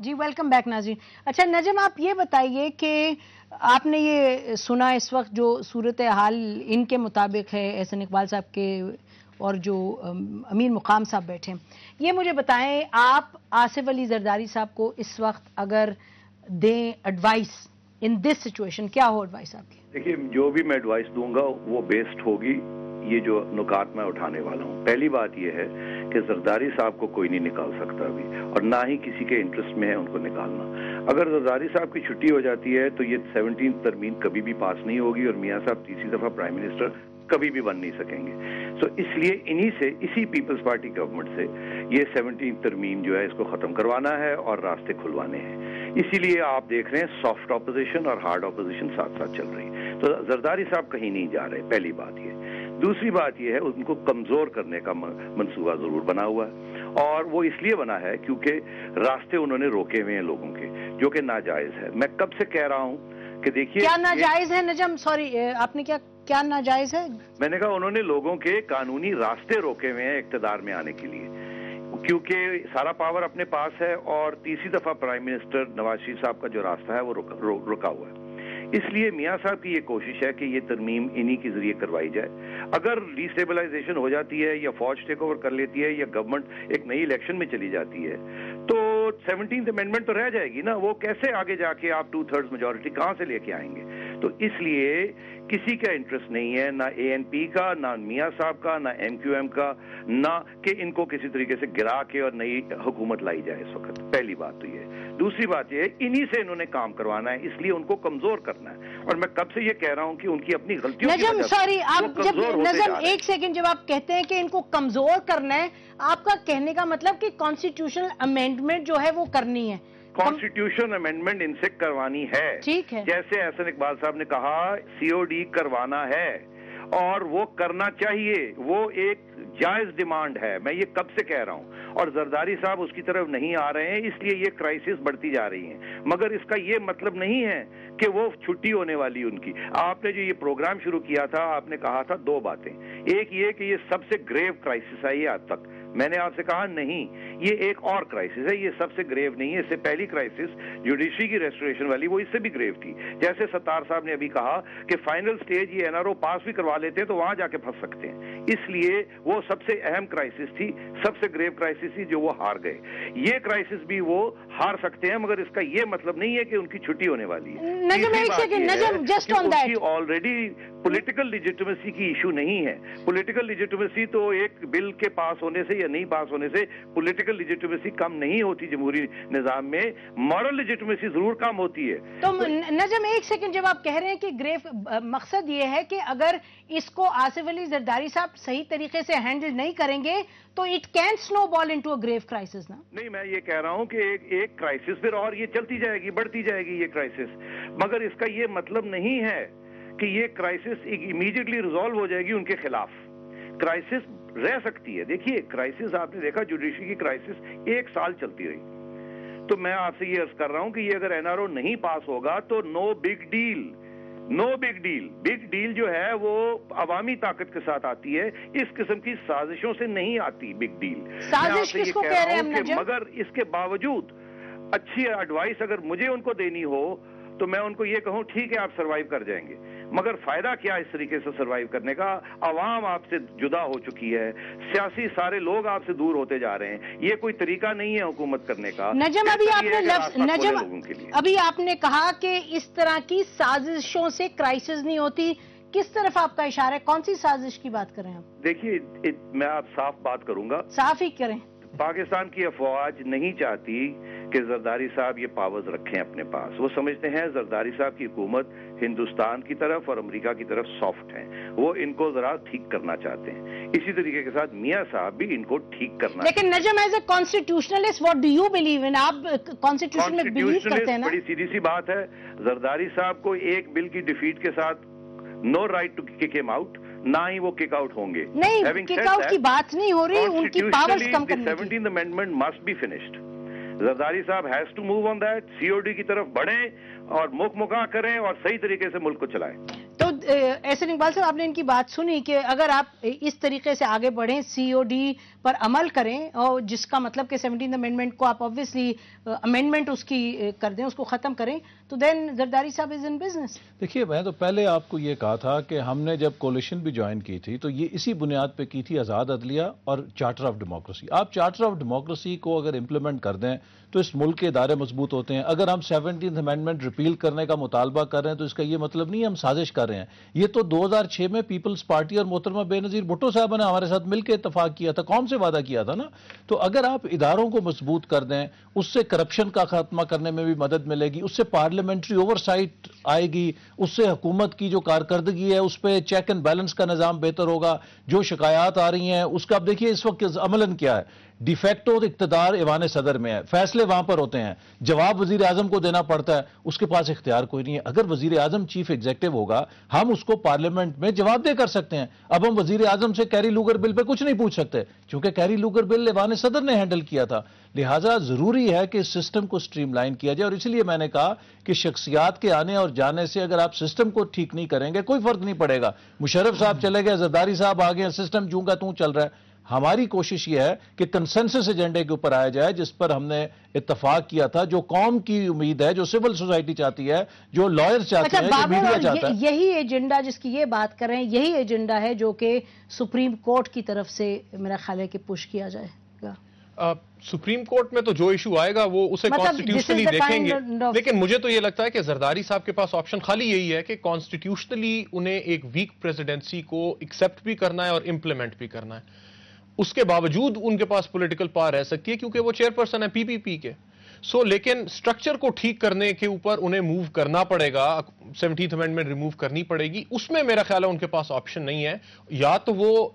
جی welcome back ناظرین. اچھا نجم، آپ یہ بتائیے کہ آپ نے یہ سنا اس وقت جو صورتحال ان کے مطابق ہے، احسن اقبال صاحب کے اور جو امیر مقام صاحب بیٹھے ہیں، یہ مجھے بتائیں آپ آصف علی زرداری صاحب کو اس وقت اگر دیں ایڈوائس ان دس سچویشن، کیا ہو ایڈوائس آپ کی؟ دیکھیے، جو بھی میں ایڈوائس دوں گا وہ بیسڈ ہوگی یہ جو نکات میں اٹھانے والا ہوں. پہلی بات یہ ہے کہ زرداری صاحب کو کوئی نہیں نکال سکتا ابھی، اور نہ ہی کسی کے انٹرسٹ میں ہے ان کو نکالنا. اگر زرداری صاحب کی چھٹی ہو جاتی ہے تو یہ 17 ترمیم کبھی بھی پاس نہیں ہوگی، اور میاں صاحب تیسری دفعہ پرائم منسٹر کبھی بھی بن نہیں سکیں گے. سو اس لیے اسی پیپلز پارٹی گورنمنٹ سے یہ 17 ترمیم جو ہے اس کو ختم کروانا ہے اور راستے کھلوانے ہیں. اسی لیے آپ دیکھ رہے ہیں سافٹ اپوزیشن اور ہارڈ اپوزیشن ساتھ ساتھ چل رہی. تو زرداری صاحب کہیں نہیں جا رہے، پہلی بات یہ. دوسری بات یہ ہے ان کو کمزور کرنے کا منصوبہ ضرور بنا ہوا ہے، اور وہ اس لیے بنا ہے کیونکہ راستے انہوں نے روکے ہوئے ہیں لوگوں کے، جو کہ ناجائز ہے. میں کب سے کہہ رہا ہوں کہ دیکھیے کیا ناجائز ہے نجم؟ سوری، آپ نے کیا ناجائز ہے؟ میں نے کہا انہوں نے لوگوں کے قانونی راستے روکے ہوئے ہیں اقتدار میں آنے کے لیے، کیونکہ سارا پاور اپنے پاس ہے، اور تیسری دفعہ پرائم منسٹر نواز شریف صاحب کا جو راستہ ہے وہ رکا ہوا ہے. اس لیے میاں صاحب کی یہ کوشش ہے کہ یہ ترمیم انہی کے ذریعے کروائی جائے. اگر ڈی اسٹیبلائزیشن ہو جاتی ہے یا فوج ٹیک اوور کر لیتی ہے یا گورنمنٹ ایک نئی الیکشن میں چلی جاتی ہے تو 17th امینڈمنٹ تو رہ جائے گی نا. وہ کیسے آگے جا کے آپ 2/3 میجورٹی کہاں سے لے کے آئیں گے؟ تو اس لیے کسی کا انٹرسٹ نہیں ہے، نہ اے این پی کا، نہ میاں صاحب کا، نہ ایم کیو ایم کا، نہ کہ ان کو کسی طریقے سے گرا کے اور نئی حکومت لائی جائے اس وقت. پہلی بات تو یہ. دوسری بات یہ ہے انہی سے انہوں نے کام کروانا ہے، اس لیے ان کو کمزور کرنا ہے. اور میں کب سے یہ کہہ رہا ہوں کہ ان کی اپنی غلطیوں کی وجہ سے سوری، آپ جب نظم ایک سیکنڈ، جب آپ کہتے ہیں کہ ان کو کمزور کرنا ہے، آپ کا کہنے کا مطلب کہ کانسٹیٹیوشنل امینڈمنٹ جو ہے وہ کرنی ہے؟ کانسٹیٹیوشن امینڈمنٹ ان سے کروانی ہے. ٹھیک ہے. جیسے احسن اقبال صاحب نے کہا سی او ڈی کروانا ہے، اور وہ کرنا چاہیے، وہ ایک جائز ڈیمانڈ ہے. میں یہ کب سے کہہ رہا ہوں، اور زرداری صاحب اس کی طرف نہیں آ رہے ہیں، اس لیے یہ کرائسس بڑھتی جا رہی ہیں. مگر اس کا یہ مطلب نہیں ہے کہ وہ چھٹی ہونے والی ان کی. آپ نے جو یہ پروگرام شروع کیا تھا، آپ نے کہا تھا دو باتیں. ایک یہ کہ یہ سب سے گریو کرائسس ہے یہ آج تک. میں نے آپ سے کہا نہیں، یہ ایک اور کرائسس ہے، یہ سب سے گریو نہیں ہے. اس سے پہلی کرائسس جوڈیشری کی ریسٹوریشن والی وہ اس سے بھی گریو تھی. جیسے ستار صاحب نے ابھی کہا کہ فائنل سٹیج یہ این آر او پاس بھی کروا لیتے ہیں تو وہاں جا کے پھنس سکتے ہیں. اس لیے وہ سب سے اہم کرائسس تھی، سب سے گریو کرائسس تھی جو وہ ہار گئے. یہ کرائسس بھی وہ ہار سکتے ہیں، مگر اس کا یہ مطلب نہیں ہے کہ ان کی چھٹی ہونے والی ہے. آلریڈی پولیٹیکل لیجیٹمیسی کی ایشو نہیں ہے. پولیٹیکل لیجیٹمیسی تو ایک بل کے پاس ہونے سے یا نہیں پاس ہونے سے پولیٹیکل لیجیٹمیسی کم نہیں ہوتی جمہوری نظام میں. مورل لیجیٹمیسی ضرور کم ہوتی ہے. تو نجم ایک سیکنڈ، جب آپ کہہ رہے ہیں کہ گریو، مقصد یہ ہے کہ اگر اس کو آصف علی زرداری صاحب صحیح طریقے سے ہینڈل نہیں کریں گے تو اٹ کین سنو بال انٹو اے گریو کرائسس نا؟ نہیں، میں یہ کہہ رہا ہوں کہ ایک کرائسس پھر اور یہ چلتی جائے گی، بڑھتی جائے گی یہ کرائسس. مگر اس کا یہ مطلب نہیں ہے کہ یہ کرائسس امیڈیٹلی ریزالو ہو جائے گی ان کے خلاف. کرائسس رہ سکتی ہے. دیکھیے کرائسس آپ نے دیکھا جوڈیشری کی کرائسس 1 سال چلتی رہی. تو میں آپ سے یہ عرض کر رہا ہوں کہ یہ اگر این آر او نہیں پاس ہوگا تو نو بگ ڈیل. نو بگ ڈیل. بگ ڈیل جو ہے وہ عوامی طاقت کے ساتھ آتی ہے، اس قسم کی سازشوں سے نہیں آتی بگ ڈیل. سازش کس کو کہہ رہے ہیں نجم؟ مگر اس کے باوجود اچھی ایڈوائس اگر مجھے ان کو دینی ہو تو میں ان کو یہ کہوں ٹھیک ہے آپ سروائیو کر جائیں گے، مگر فائدہ کیا اس طریقے سے سروائیو کرنے کا؟ عوام آپ سے جدا ہو چکی ہے، سیاسی سارے لوگ آپ سے دور ہوتے جا رہے ہیں. یہ کوئی طریقہ نہیں ہے حکومت کرنے کا. نجم ابھی آپ نے کہا کہ اس طرح کی سازشوں سے کرائسس نہیں ہوتی. کس طرف آپ کا اشارہ ہے؟ کون سی سازش کی بات کر رہے ہیں آپ؟ دیکھیے میں آپ صاف بات کروں گا، صاف ہی کریں. پاکستان کی افواج نہیں چاہتی کہ زرداری صاحب یہ پاورز رکھیں اپنے پاس. وہ سمجھتے ہیں زرداری صاحب کی حکومت ہندوستان کی طرف اور امریکہ کی طرف سافٹ ہیں، وہ ان کو ذرا ٹھیک کرنا چاہتے ہیں. اسی طریقے کے ساتھ میاں صاحب بھی ان کو ٹھیک کرنا. لیکن Najam as a constitutionalist what do you believe in? آپ کانسٹیٹیوشن میں بلیو کرتے ہیں نا؟ بڑی سیدھی سی بات ہے، زرداری صاحب کو ایک بل کی ڈیفیٹ کے ساتھ نو رائٹ ٹو کک ہم آؤٹ، نہ ہی وہ کک آؤٹ ہوں گے. نہیں، کک آؤٹ کی بات نہیں ہو رہی، ان کی پاورز کم کرنے کی. 17th amendment must be finished. Zardari صاحب has to move on that. C O D کی طرف بڑھیں اور مکہ کریں اور صحیح طریقے سے ملک کو چلائیں. تو احسن اقبال صاحب، آپ نے ان کی بات سنی کہ اگر آپ اس طریقے سے آگے بڑھیں، سی او ڈی پر عمل کریں اور جس کا مطلب کہ 17th امینڈمنٹ کو آپ آبویسلی امینڈمنٹ اس کی کر دیں, اس کو ختم کریں, تو دین زرداری صاحب از ان بزنس. دیکھیے میں تو پہلے آپ کو یہ کہا تھا کہ ہم نے جب کولیشن بھی جوائن کی تھی تو یہ اسی بنیاد پہ کی تھی آزاد عدلیہ اور چارٹر آف ڈیموکریسی. آپ چارٹر آف ڈیموکریسی کو اگر امپلیمنٹ کر دیں تو اس ملک کے ادارے مضبوط ہوتے ہیں. اگر ہم 17th امینڈمنٹ ریپیل کرنے کا مطالبہ کر رہے ہیں تو اس کا یہ مطلب نہیں ہے ہم سازش کر رہے ہیں. یہ تو 2006 میں پیپلز پارٹی اور محترمہ بے نظیر بھٹو صاحب نے ہمارے ساتھ مل کے اتفاق کیا تھا, قوم سے وعدہ کیا تھا نا. تو اگر آپ اداروں کو مضبوط کر دیں, اس سے کرپشن کا خاتمہ کرنے میں بھی مدد ملے گی, اس سے پارلیمنٹری اوور سائٹ آئے گی, اس سے حکومت کی جو کارکردگی ہے اس پہ چیک اینڈ بیلنس کا نظام بہتر ہوگا. جو شکایات آ رہی ہیں اس کا اب دیکھیے اس وقت عملاً کیا ہے, ڈی فیکٹو اقتدار ایوان صدر میں ہے, فیصلے وہاں پر ہوتے ہیں, جواب وزیر اعظم کو دینا پڑتا ہے, اس کے پاس اختیار کوئی نہیں ہے. اگر وزیر اعظم چیف ایگزیکٹو ہوگا ہم اس کو پارلیمنٹ میں جواب دے کر سکتے ہیں. اب ہم وزیر اعظم سے کیری لوگر بل پہ کچھ نہیں پوچھ سکتے کیونکہ کیری لوگر بل ایوان صدر نے ہینڈل کیا تھا. لہٰذا ضروری ہے کہ اس سسٹم کو سٹریم لائن کیا جائے, اور اس لیے میں نے کہا کہ شخصیات کے آنے اور جانے سے اگر آپ سسٹم کو ٹھیک نہیں کریں گے کوئی فرق نہیں پڑے گا. مشرف صاحب چلے گئے, زرداری صاحب آ گئے, سسٹم جوں کا توں چل رہا ہے. ہماری کوشش یہ ہے کہ کنسنسس ایجنڈے کے اوپر آیا جائے جس پر ہم نے اتفاق کیا تھا, جو قوم کی امید ہے, جو سول سوسائٹی چاہتی ہے, جو لائرز چاہتے ہیں, جو میڈیا چاہتا ہے. یہی ایجنڈا جس کی یہ بات کر رہے ہیں, یہی ایجنڈا ہے جو کہ سپریم کورٹ کی طرف سے میرا خیال ہے کہ پش کیا جائے گا. سپریم کورٹ میں تو جو ایشو آئے گا وہ اسے کانسٹیٹیوشنلی دیکھیں گے, لیکن مجھے تو یہ لگتا ہے کہ زرداری صاحب کے پاس آپشن خالی یہی ہے کہ کانسٹیٹیوشنلی انہیں ایک ویک پریزیڈنسی کو ایکسپٹ بھی کرنا ہے اور امپلیمنٹ بھی کرنا ہے. اس کے باوجود ان کے پاس پولیٹیکل پاور رہ سکتی ہے کیونکہ وہ چیئرپرسن ہے پی پی پی کے. لیکن سٹرکچر کو ٹھیک کرنے کے اوپر انہیں موو کرنا پڑے گا, 17th امینڈمنٹ ریموو کرنی پڑے گی. اس میں میرا خیال ہے ان کے پاس آپشن نہیں ہے, یا تو وہ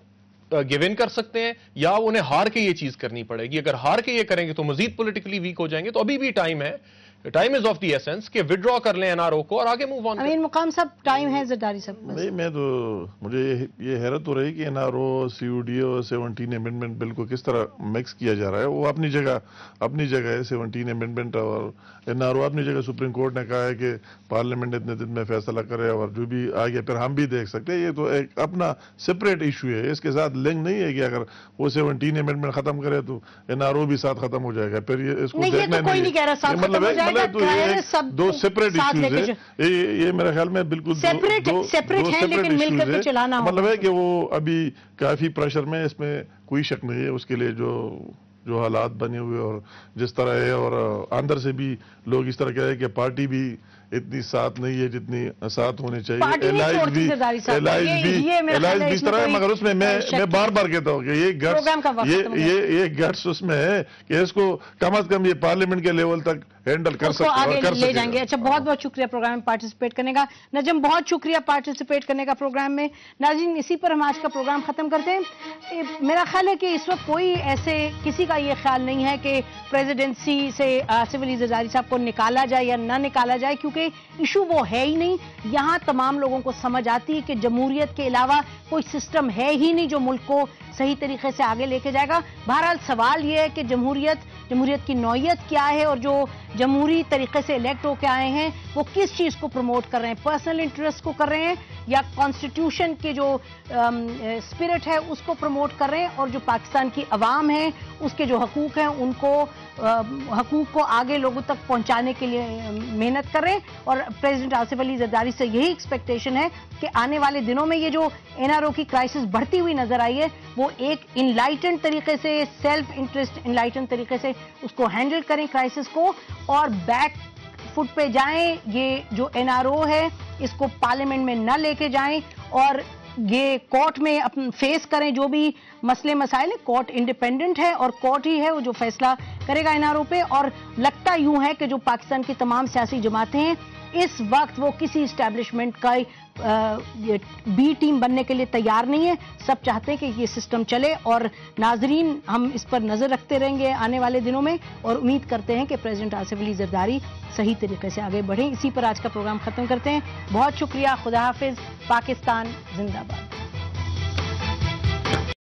گیو ان کر سکتے ہیں یا انہیں ہار کے یہ چیز کرنی پڑے گی. اگر ہار کے یہ کریں گے تو مزید پولیٹیکلی ویک ہو جائیں گے. تو ابھی بھی ٹائم ہے, time is of the essence کہ وڈرا کر لیں NRO کو اور آگے موو آن. امین مقام صاحب ٹائم ہے زرداری صاحب. نہیں, میں تو مجھے یہ حیرت ہو رہی کہ NRO, COD اور 17 امینڈمنٹ بل کو کس طرح مکس کیا جا رہا ہے. وہ اپنی جگہ ہے 17 امینڈمنٹ, اور NRO اپنی جگہ. سپریم کورٹ نے کہا ہے کہ پارلیمنٹ اتنے دن میں فیصلہ کرے اور جو بھی آگے پھر ہم بھی دیکھ سکتے ہیں. یہ تو ایک اپنا سپریٹ ایشو ہے, اس کے ساتھ لنک نہیں ہے کہ اگر وہ 17 امینڈمنٹ ختم کرے تو NRO بھی ساتھ ختم ہو جائے گا. پھر یہ اس کو دیکھنا نہیں, دو سپریٹ ایشوز ہیں یہ میرے خیال میں, بالکل سپریٹ ہیں لیکن مل کر کے چلانا ہوگا. مطلب ہے کہ وہ ابھی کافی پریشر میں, اس میں کوئی شک نہیں ہے. اس کے لیے جو حالات بنے ہوئے اور جس طرح ہے, اور اندر سے بھی لوگ اس طرح کہہ رہے ہیں کہ پارٹی بھی اتنی ساتھ نہیں ہے جتنی ساتھ ہونی چاہیے. الائز بھی اس طرح ہے, مگر اس میں میں بار بار کہتا ہوں کہ یہ گٹس اس میں ہے کہ اس کو کم از کم یہ پارلیمنٹ کے لیول تک ہینڈل کر سکتے لے جائیں گے. اچھا, بہت بہت شکریہ پروگرام میں پارٹیسپیٹ کرنے کا. نجم, بہت شکریہ پارٹیسپیٹ کرنے کا پروگرام میں. ناظرین, اسی پر ہم آج کا پروگرام ختم کرتے ہیں. میرا خیال ہے کہ اس وقت کوئی ایسے کسی کا یہ خیال نہیں ہے کہ پریزیڈنسی سے آصف علی زرداری صاحب کو نکالا جائے یا نہ نکالا جائے, کیونکہ ایشو وہ ہے ہی نہیں. یہاں تمام لوگوں کو سمجھ آتی ہے کہ جمہوریت کے علاوہ کوئی سسٹم ہے ہی نہیں جو ملک کو صحیح طریقے سے آگے لے کے جائے گا. بہرحال سوال یہ ہے کہ جمہوریت کی نوعیت کیا ہے, اور جو جمہوری طریقے سے الیکٹ ہو کے آئے ہیں وہ کس چیز کو پروموٹ کر رہے ہیں, پرسنل انٹرسٹ کو کر رہے ہیں یا کانسٹیٹیوشن کے جو اسپرٹ ہے اس کو پروموٹ کر رہے ہیں, اور جو پاکستان کی عوام ہے اس کے جو حقوق ہیں ان کو حقوق کو آگے لوگوں تک پہنچانے کے لیے محنت کر رہے ہیں. اور پریزیڈنٹ آصف علی زرداری سے یہی ایکسپیکٹیشن ہے کہ آنے والے دنوں میں یہ جو NRO کی کرائسس بڑھتی ہوئی نظر آئی ہے وہ ایک انلائٹنڈ طریقے سے, سیلف انٹرسٹ انلائٹنڈ طریقے سے اس کو ہینڈل کریں کرائسس کو, اور بیک فٹ پہ جائیں. یہ جو NRO ہے اس کو پارلیمنٹ میں نہ لے کے جائیں, اور یہ کورٹ میں فیس کریں جو بھی مسئلے مسائل ہیں. کورٹ انڈیپینڈنٹ ہے اور کورٹ ہی ہے وہ جو فیصلہ کرے گا NRO پہ. اور لگتا یوں ہے کہ جو پاکستان کی تمام سیاسی جماعتیں ہیں اس وقت وہ کسی اسٹیبلشمنٹ کا بی ٹیم بننے کے لیے تیار نہیں ہے. سب چاہتے ہیں کہ یہ سسٹم چلے, اور ناظرین ہم اس پر نظر رکھتے رہیں گے آنے والے دنوں میں, اور امید کرتے ہیں کہ پریزیڈنٹ آصف علی زرداری صحیح طریقے سے آگے بڑھیں. اسی پر آج کا پروگرام ختم کرتے ہیں. بہت شکریہ, خدا حافظ, پاکستان زندہ باد.